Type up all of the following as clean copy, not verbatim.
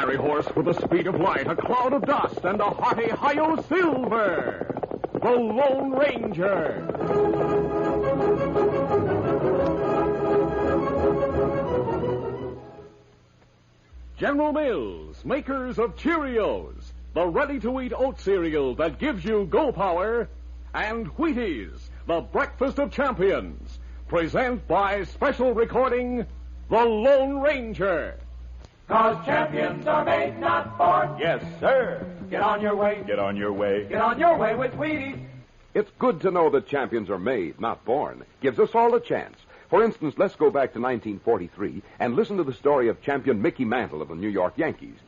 fiery horse with the speed of light, a cloud of dust, and a hearty hi-yo silver. The Lone Ranger. General Mills, makers of Cheerios, the ready-to-eat oat cereal that gives you go power, and Wheaties, the breakfast of champions, present by special recording, The Lone Ranger. 'Cause champions are made, not born. Yes, sir. Get on your way. Get on your way. Get on your way with Wheaties. It's good to know that champions are made, not born. Gives us all a chance. For instance, let's go back to 1943 and listen to the story of champion Mickey Mantle of the New York Yankees.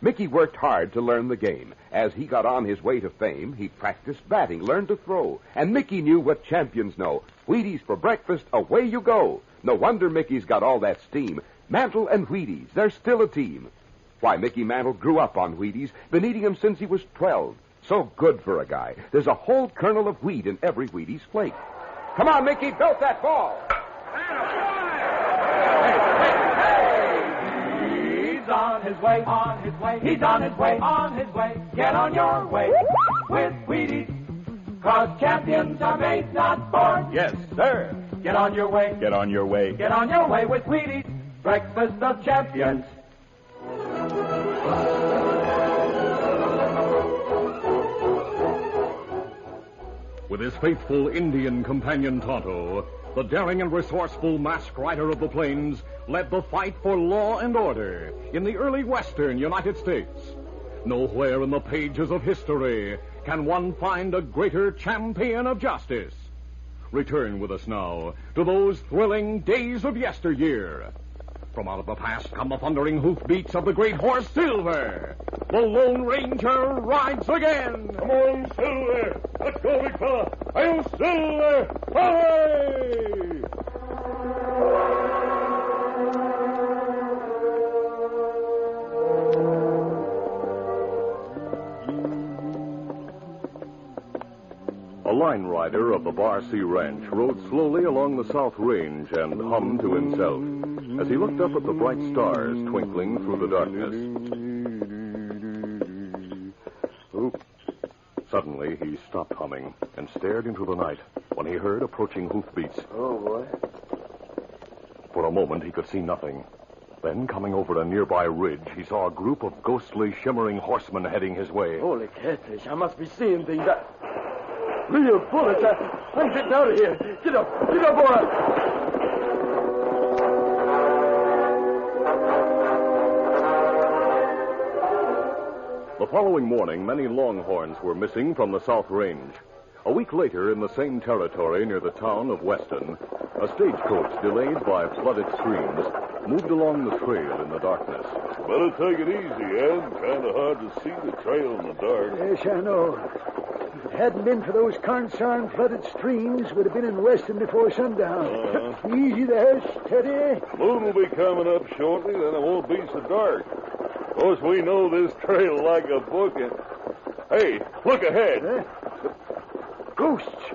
Mickey worked hard to learn the game. As he got on his way to fame, he practiced batting, learned to throw. And Mickey knew what champions know. Wheaties for breakfast, away you go. No wonder Mickey's got all that steam. Mantle and Wheaties, they're still a team. Why, Mickey Mantle grew up on Wheaties, been eating them since he was 12. So good for a guy. There's a whole kernel of wheat in every Wheaties flake. Come on, Mickey, belt that ball. He's on his way, on his way. He's on his way, on his way. Get on your way with Wheaties. 'Cause champions are made, not born. Yes, sir. Get on your way. Get on your way. Get on your way with Wheaties. Breakfast of champions. With his faithful Indian companion Tonto, the daring and resourceful masked rider of the plains led the fight for law and order in the early western United States. Nowhere in the pages of history can one find a greater champion of justice. Return with us now to those thrilling days of yesteryear. From out of the past come the thundering hoofbeats of the great horse Silver. The Lone Ranger rides again. Come on, Silver. Let's go, big fella. I'll Silver. Hooray! A line rider of the Bar C Ranch rode slowly along the South Range and hummed to himself as he looked up at the bright stars twinkling through the darkness. Suddenly, he stopped humming and stared into the night when he heard approaching hoofbeats. Oh, boy. For a moment, he could see nothing. Then, coming over a nearby ridge, he saw a group of ghostly, shimmering horsemen heading his way. Holy catfish, I must be seeing things. Real bullets. I'm getting out of here. Get up, boy. The following morning, many longhorns were missing from the South Range. A week later, in the same territory near the town of Weston, a stagecoach delayed by flooded streams moved along the trail in the darkness. Better take it easy, Ed. Kind of hard to see the trail in the dark. Yes, I know. If it hadn't been for those consarn flooded streams, we'd have been in Weston before sundown. Easy there, steady. Moon will be coming up shortly, then it won't be so dark. Of course, we know this trail like a book. Hey, look ahead. Ghosts.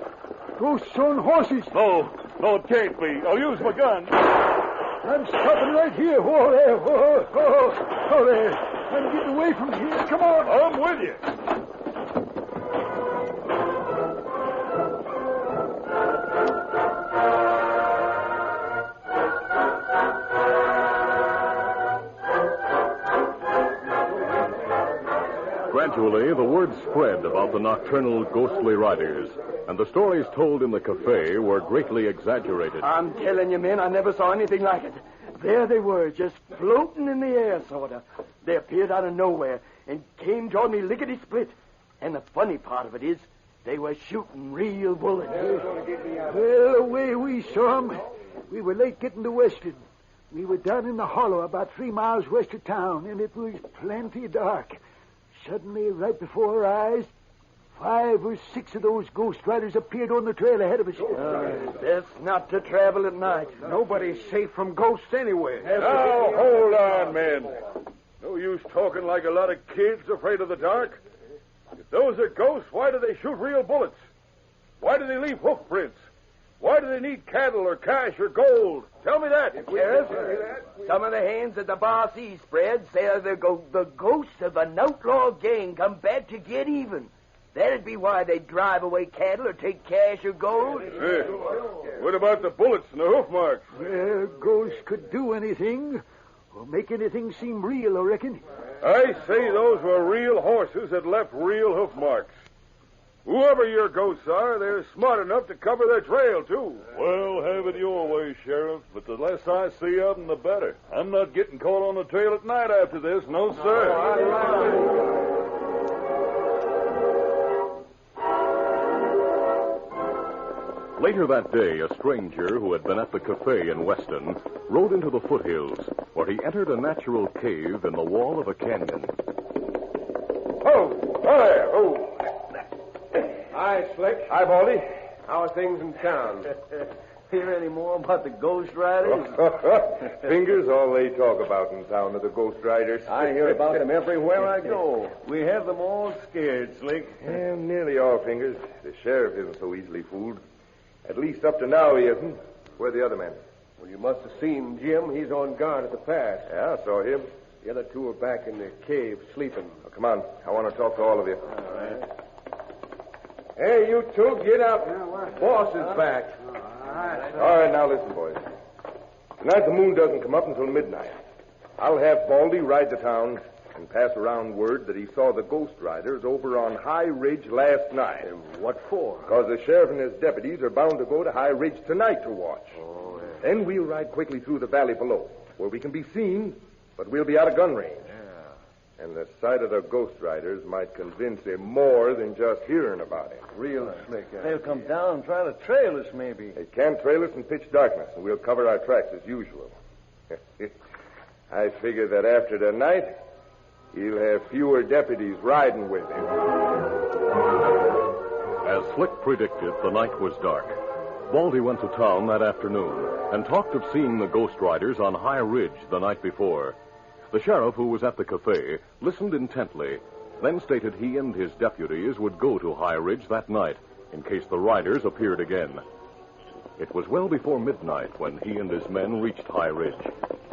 Ghosts on horses. No, it can't be. I'll use my gun. I'm stopping right here. Whoa there. Whoa there. I'm getting away from here. Come on. I'm with you. Gradually, the word spread about the nocturnal, ghostly riders, and the stories told in the cafe were greatly exaggerated. I'm telling you, men, I never saw anything like it. There they were, just floating in the air, sort of. They appeared out of nowhere and came toward me lickety-split. And the funny part of it is, they were shooting real bullets. Well, the way we saw 'em, we were late getting to Weston. We were down in the hollow about 3 miles west of town, and it was plenty dark. Suddenly, right before our eyes, 5 or 6 of those ghost riders appeared on the trail ahead of us. Best not to travel at night. Nobody's safe from ghosts anywhere. Now, hold on, men. No use talking like a lot of kids afraid of the dark. If those are ghosts, why do they shoot real bullets? Why do they leave hoof prints? Why do they need cattle or cash or gold? Tell me that. Sheriff, some of the hands at the Bar C spread say the ghosts of an outlaw gang come back to get even. That'd be why they drive away cattle or take cash or gold. Hey, what about the bullets and the hoof marks? Well, ghosts could do anything or make anything seem real, I reckon. I say those were real horses that left real hoof marks. Whoever your ghosts are, they're smart enough to cover their trail, too. Well, have it your way, Sheriff, but the less I see of them, the better. I'm not getting caught on the trail at night after this, no, sir. Later that day, a stranger who had been at the cafe in Weston rode into the foothills, where he entered a natural cave in the wall of a canyon. Oh, hi, oh. Hi, Slick. Hi, Baldy. How are things in town? Hear any more about the Ghost Riders? Fingers, all they talk about in town are the Ghost Riders. I hear about them everywhere I go. We have them all scared, Slick. Yeah, nearly all, Fingers. The sheriff isn't so easily fooled. At least up to now he isn't. Where are the other men? Well, you must have seen Jim. He's on guard at the pass. Yeah, I saw him. The other two are back in the cave sleeping. Oh, come on. I want to talk to all of you. All right. Hey, you two, get up. Boss is back. All right, now listen, boys. Tonight the moon doesn't come up until midnight. I'll have Baldy ride to town and pass around word that he saw the Ghost Riders over on High Ridge last night. What for? Because the sheriff and his deputies are bound to go to High Ridge tonight to watch. Oh, yeah. Then we'll ride quickly through the valley below, where we can be seen, but we'll be out of gun range. Yeah. And the sight of the Ghost Riders might convince him more than just hearing about him. Real slick. They'll come down and try to trail us, maybe. They can't trail us in pitch darkness, and we'll cover our tracks as usual. I figure that after tonight, he'll have fewer deputies riding with him. As Slick predicted, the night was dark. Baldy went to town that afternoon and talked of seeing the Ghost Riders on High Ridge the night before. The sheriff, who was at the cafe, listened intently, then stated he and his deputies would go to High Ridge that night in case the riders appeared again. It was well before midnight when he and his men reached High Ridge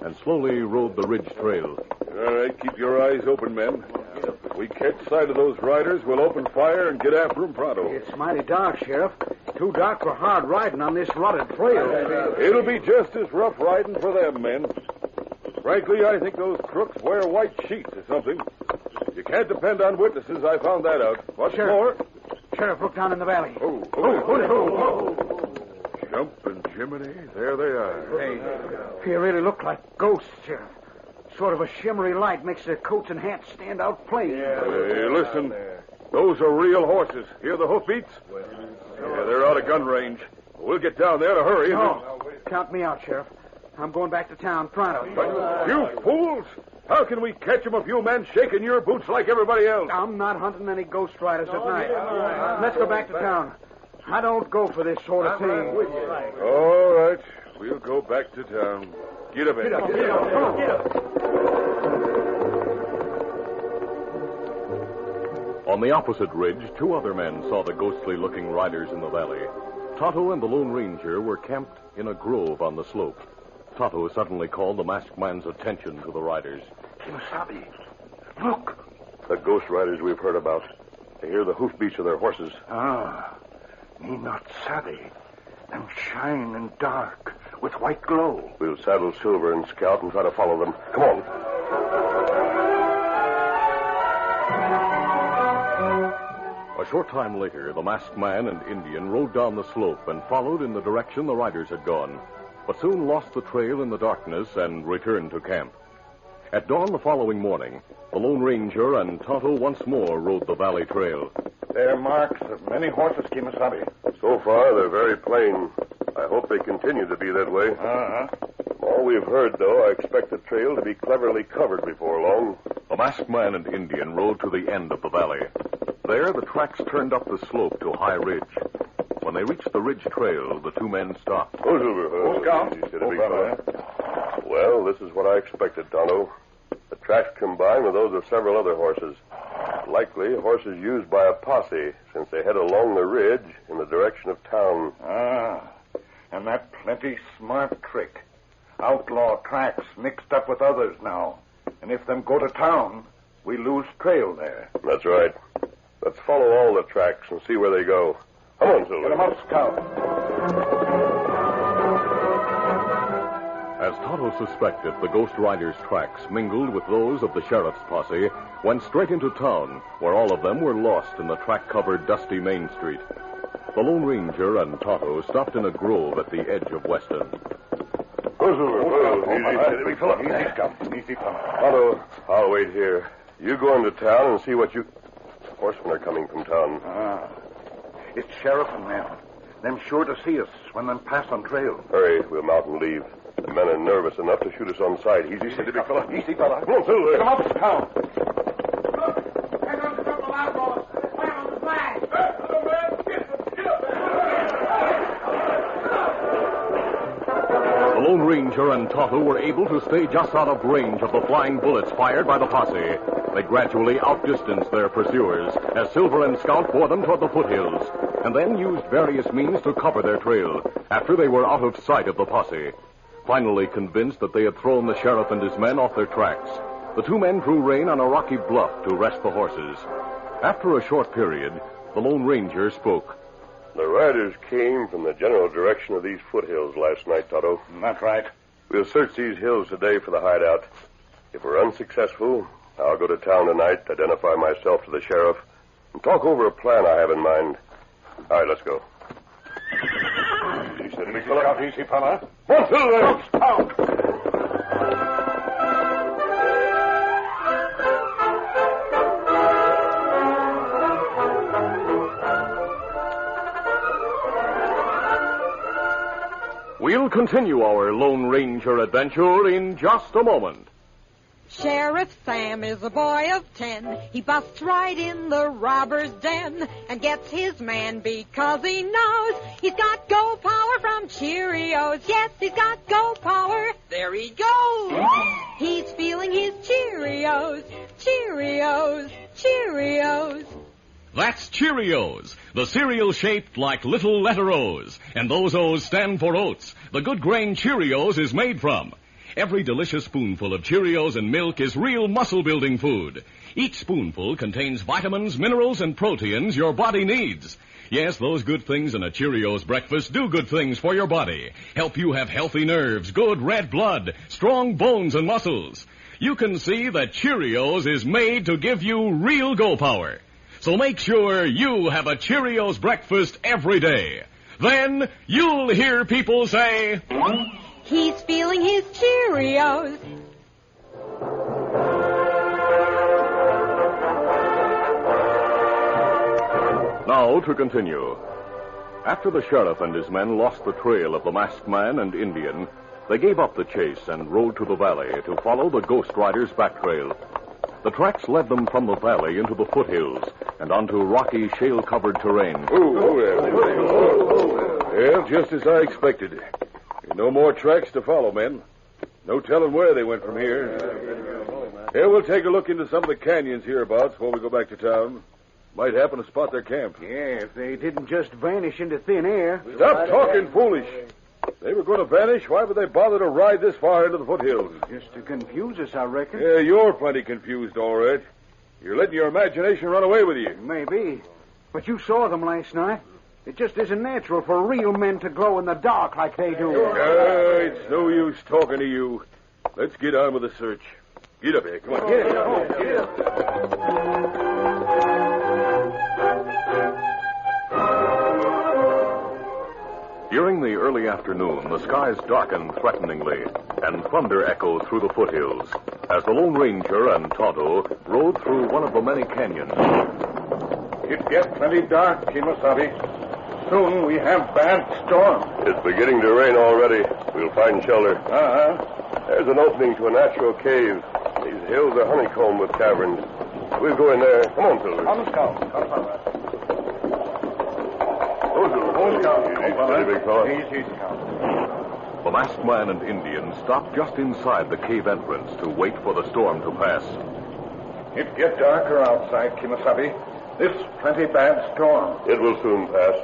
and slowly rode the ridge trail. All right, keep your eyes open, men. If we catch sight of those riders, we'll open fire and get after them pronto. It's mighty dark, Sheriff. Too dark for hard riding on this rutted trail. It'll be just as rough riding for them, men. Frankly, I think those crooks wear white sheets or something. You can't depend on witnesses. I found that out. What's more? Sheriff, look down in the valley. Jumping Jiminy, there they are. They really look like ghosts, Sheriff. Sort of a shimmery light makes their coats and hats stand out plain. Hey, listen. Those are real horses. Hear the hoofbeats? Yeah, they're out of gun range. We'll get down there to hurry. No. Count me out, Sheriff. I'm going back to town pronto. You fools! How can we catch them if you men shaking your boots like everybody else? I'm not hunting any ghost riders at night. Let's go back to town. I don't go for this sort of thing. All right. We'll go back to town. Get up, Ed. Come on, get up. On the opposite ridge, two other men saw the ghostly-looking riders in the valley. Tonto and the Lone Ranger were camped in a grove on the slope. Tonto suddenly called the masked man's attention to the riders. Kimasabi, look. The Ghost Riders we've heard about. I hear the hoofbeats of their horses. Ah, me not sabi. Them shine and dark with white glow. We'll saddle Silver and Scout and try to follow them. Come on. A short time later, the masked man and Indian rode down the slope and followed in the direction the riders had gone, but soon lost the trail in the darkness and returned to camp. At dawn the following morning, the Lone Ranger and Tonto once more rode the valley trail. They're marks of many horses, Kimasabi. So far, they're very plain. I hope they continue to be that way. From all we've heard, though, I expect the trail to be cleverly covered before long. The masked man and Indian rode to the end of the valley. There, the tracks turned up the slope to High Ridge. When they reached the ridge trail, the two men stopped. Oh, Silver. Scout. Well, this is what I expected, Tonto. The tracks combine with those of several other horses. Likely horses used by a posse, since they head along the ridge in the direction of town. And that plenty smart trick. Outlaw tracks mixed up with others now. And if them go to town, we lose trail there. That's right. Let's follow all the tracks and see where they go. Come on, Silver. Get 'em up, Scout. As Tonto suspected, the Ghost Rider's tracks mingled with those of the sheriff's posse, went straight into town, where all of them were lost in the track-covered, dusty Main Street. The Lone Ranger and Tonto stopped in a grove at the edge of Weston. Go, Silver. Easy, big fella. Easy, Scout. Easy, fella. Tonto, I'll wait here. You go into town and see what you... Horsemen are coming from town. It's sheriff and men. Them sure to see us when them pass on trail. Hurry, we'll mount and leave. The men are nervous enough to shoot us on sight. Easy, steady, big fella. Easy, fella. Come on, Silver. Get 'em up, Scout. There comes a couple of outlaws. Fire on the flag. The Lone Ranger and Tonto were able to stay just out of range of the flying bullets fired by the posse. They gradually outdistanced their pursuers as Silver and Scout bore them toward the foothills, and then used various means to cover their trail after they were out of sight of the posse. Finally convinced that they had thrown the sheriff and his men off their tracks, the two men drew rein on a rocky bluff to rest the horses. After a short period, the Lone Ranger spoke. The riders came from the general direction of these foothills last night, Tonto. That's right. We'll search these hills today for the hideout. If we're unsuccessful, I'll go to town tonight, identify myself to the sheriff, and talk over a plan I have in mind. All right, let's go. Easy, steady, big fella. Easy, fella. Come on, Silver. Scout. We'll continue our Lone Ranger adventure in just a moment. Sheriff Sam is a boy of 10. He busts right in the robber's den and gets his man because he knows he's got go power from Cheerios. Yes, he's got go power. There he goes. He's feeling his Cheerios. Cheerios. Cheerios. That's Cheerios, the cereal shaped like little letter O's. And those O's stand for oats. The good grain Cheerios is made from. Every delicious spoonful of Cheerios and milk is real muscle-building food. Each spoonful contains vitamins, minerals, and proteins your body needs. Yes, those good things in a Cheerios breakfast do good things for your body. Help you have healthy nerves, good red blood, strong bones and muscles. You can see that Cheerios is made to give you real go power. So make sure you have a Cheerios breakfast every day. Then you'll hear people say, He's feeling his Cheerios. Now to continue. After the sheriff and his men lost the trail of the masked man and Indian, they gave up the chase and rode to the valley to follow the Ghost Rider's back trail. The tracks led them from the valley into the foothills and onto rocky, shale-covered terrain. Yeah, just as I expected. No more tracks to follow, men. No telling where they went from here. Yeah, we'll take a look into some of the canyons hereabouts before we go back to town. Might happen to spot their camp. Yeah, if they didn't just vanish into thin air. Stop talking foolish. If they were going to vanish, why would they bother to ride this far into the foothills? Just to confuse us, I reckon. Yeah, you're plenty confused, all right. You're letting your imagination run away with you. Maybe. But you saw them last night. It just isn't natural for real men to glow in the dark like they do. It's no use talking to you. Let's get on with the search. Get up here. Come on. Get up. During the early afternoon, the skies darkened threateningly, and thunder echoed through the foothills as the Lone Ranger and Tonto rode through one of the many canyons. It gets plenty dark, Kemosabe. Soon we have bad storm. It's beginning to rain already. We'll find shelter. There's an opening to a natural cave. These hills are honeycombed with caverns. We'll go in there. Come on, Silver. Come, Scout. Come, fella. Easy, big fella. Easy, Scout. The masked man and Indian stopped just inside the cave entrance to wait for the storm to pass. It get darker outside, Kemosabe. This plenty bad storm. It will soon pass.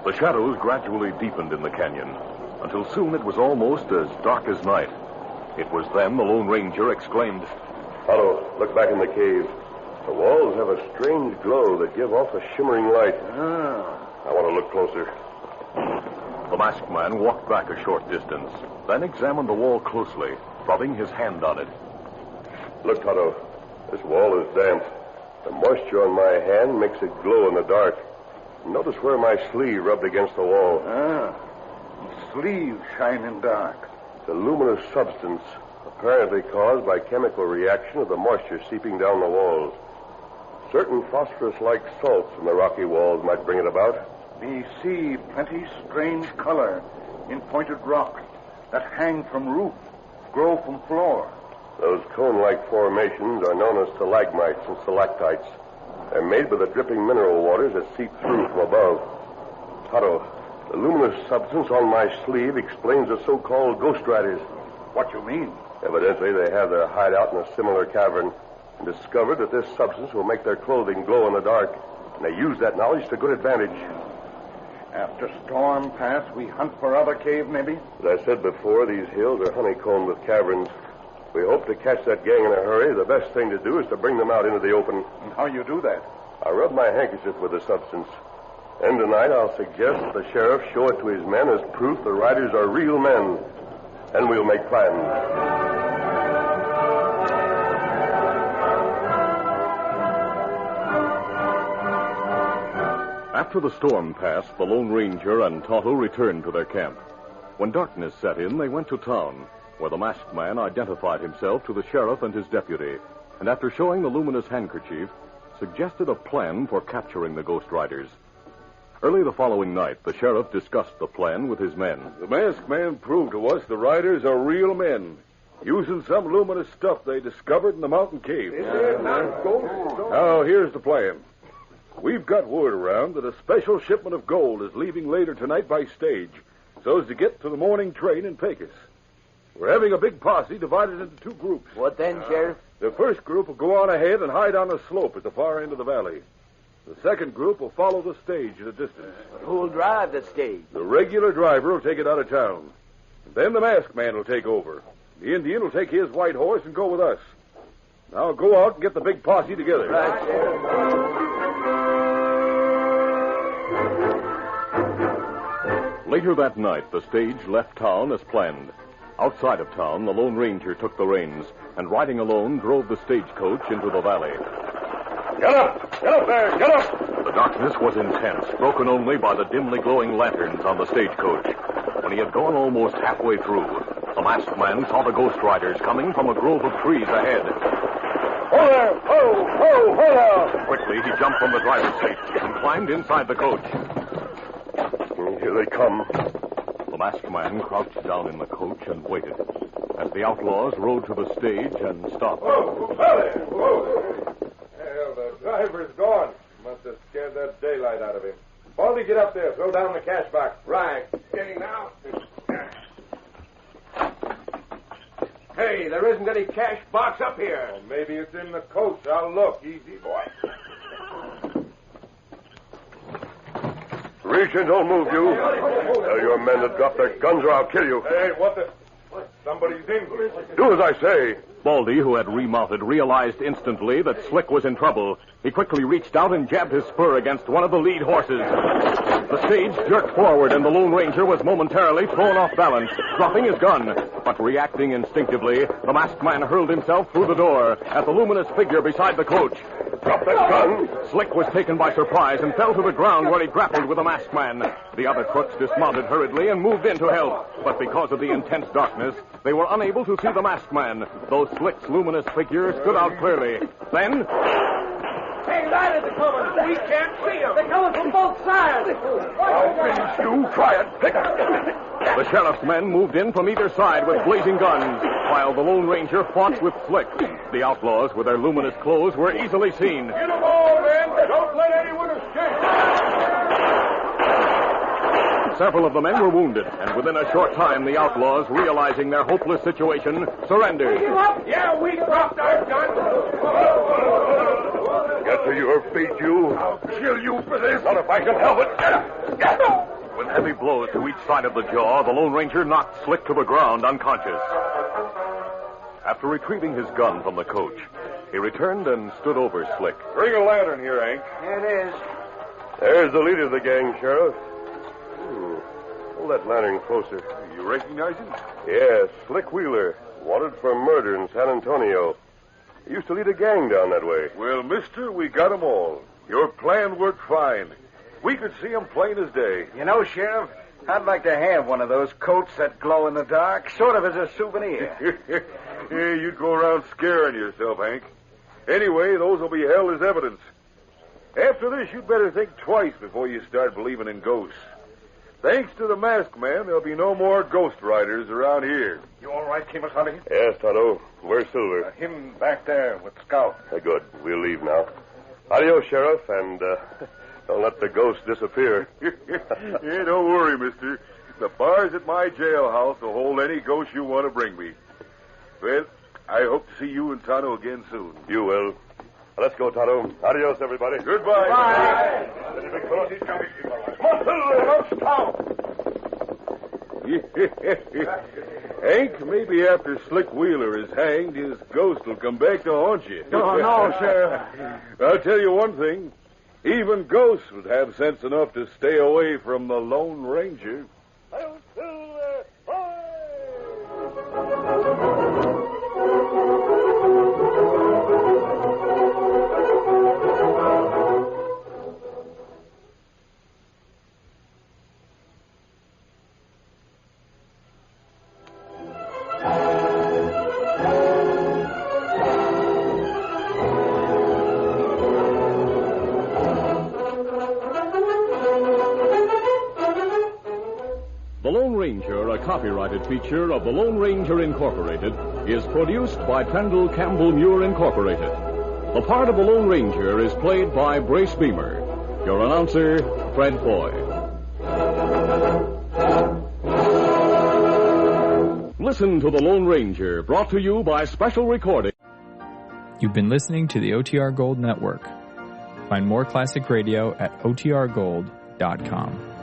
The shadows gradually deepened in the canyon, until soon it was almost as dark as night. It was then the Lone Ranger exclaimed, Otto, look back in the cave. The walls have a strange glow that give off a shimmering light. I want to look closer. The masked man walked back a short distance, then examined the wall closely, rubbing his hand on it. Look, Otto. This wall is damp. The moisture on my hand makes it glow in the dark. Notice where my sleeve rubbed against the wall. The sleeve shining dark. It's a luminous substance, apparently caused by chemical reaction of the moisture seeping down the walls. Certain phosphorus-like salts from the rocky walls might bring it about. Me see plenty strange color in pointed rock that hang from roof, grow from floor. Those cone-like formations are known as stalagmites and stalactites. They're made by the dripping mineral waters that seep through from above. Otto, the luminous substance on my sleeve explains the so-called ghost riders. What you mean? Evidently, they have their hideout in a similar cavern and discovered that this substance will make their clothing glow in the dark. And they use that knowledge to good advantage. After storm pass, we hunt for other cave, maybe? As I said before, these hills are honeycombed with caverns. If we hope to catch that gang in a hurry, the best thing to do is to bring them out into the open. And how you do that? I rub my handkerchief with the substance. And tonight I'll suggest that the sheriff show it to his men as proof the riders are real men. Then we'll make plans. After the storm passed, the Lone Ranger and Tonto returned to their camp. When darkness set in, they went to town, where the masked man identified himself to the sheriff and his deputy, and after showing the luminous handkerchief, suggested a plan for capturing the Ghost Riders. Early the following night, the sheriff discussed the plan with his men. The masked man proved to us the riders are real men, using some luminous stuff they discovered in the mountain cave. Now, here's the plan. We've got word around that a special shipment of gold is leaving later tonight by stage, so as to get to the morning train in Pecos. We're having a big posse divided into two groups. What then, Sheriff? The first group will go on ahead and hide on a slope at the far end of the valley. The second group will follow the stage at a distance. Who'll drive the stage? The regular driver will take it out of town. And then the masked man will take over. The Indian will take his white horse and go with us. Now go out and get the big posse together. Right, Sheriff. Later that night, the stage left town as planned. Outside of town, the Lone Ranger took the reins and, riding alone, drove the stagecoach into the valley. Get up! Get up there! Get up! The darkness was intense, broken only by the dimly glowing lanterns on the stagecoach. When he had gone almost halfway through, the masked man saw the Ghost Riders coming from a grove of trees ahead. Ho there! Ho! Ho! Ho there! Quickly, he jumped from the driver's seat and climbed inside the coach. Here they come. The masked man crouched down in the coach and waited as the outlaws rode to the stage and stopped. Whoa! Whoa! Whoa! Hell, the driver's gone. Must have scared that daylight out of him. Baldy, get up there. Throw down the cash box. Right. Getting now. Hey, there isn't any cash box up here. Well, maybe it's in the coach. I'll look. Easy, boy. Reach and don't move, you. Tell your men to drop their guns or I'll kill you. Hey, what the... Somebody's English. Do as I say. Baldy, who had remounted, realized instantly that Slick was in trouble. He quickly reached out and jabbed his spur against one of the lead horses. The stage jerked forward, and the Lone Ranger was momentarily thrown off balance, dropping his gun. But reacting instinctively, the masked man hurled himself through the door at the luminous figure beside the coach. Drop that gun. Slick was taken by surprise and fell to the ground where he grappled with the masked man. The other crooks dismounted hurriedly and moved in to help. But because of the intense darkness, they were unable to see the masked man, though Slick's luminous figure stood out clearly. Then... Hey, riders are coming. We can't see them. They're coming from both sides. I'll finish you. Try it. The sheriff's men moved in from either side with blazing guns, while the Lone Ranger fought with Slick. The outlaws, with their luminous clothes, were easily seen. Get them all, men. Don't let anyone escape. Several of the men were wounded, and within a short time, the outlaws, realizing their hopeless situation, surrendered. Yeah, we dropped our guns. Get to your feet, you. I'll kill you for this. Not if I can help it. heavy blows to each side of the jaw, the Lone Ranger knocked Slick to the ground unconscious. After retrieving his gun from the coach, he returned and stood over Slick. Bring a lantern here, Hank. Here it is. There's the leader of the gang, Sheriff. Hold that lantern closer. You recognize him? Yes, Slick Wheeler. Wanted for murder in San Antonio. He used to lead a gang down that way. Well, mister, we got 'em all. Your plan worked fine. We could see 'em plain as day. You know, Sheriff, I'd like to have one of those coats that glow in the dark, sort of as a souvenir. Yeah, you'd go around scaring yourself, Hank. Anyway, those will be held as evidence. After this, you'd better think twice before you start believing in ghosts. Thanks to the masked man, there'll be no more ghost riders around here. You all right, Kimasabi? Yes, Tonto. Where's Silver? Him back there with Scout. Good. We'll leave now. Adios, Sheriff, and don't let the ghost disappear. Yeah, don't worry, mister. The bars at my jailhouse will hold any ghost you want to bring me. Well, I hope to see you and Tonto again soon. You will. Let's go, Tonto. Adios, everybody. Goodbye. Bye. Hank, maybe after Slick Wheeler is hanged, his ghost will come back to haunt you. Oh, no, Sheriff. I'll tell you one thing. Even ghosts would have sense enough to stay away from the Lone Ranger. The Lone Ranger, a copyrighted feature of the Lone Ranger Incorporated, is produced by Pendle Campbell Muir Incorporated. The part of the Lone Ranger is played by Brace Beamer. Your announcer, Fred Foy. Listen to the Lone Ranger, brought to you by special recording. You've been listening to the OTR Gold Network. Find more classic radio at otrgold.com.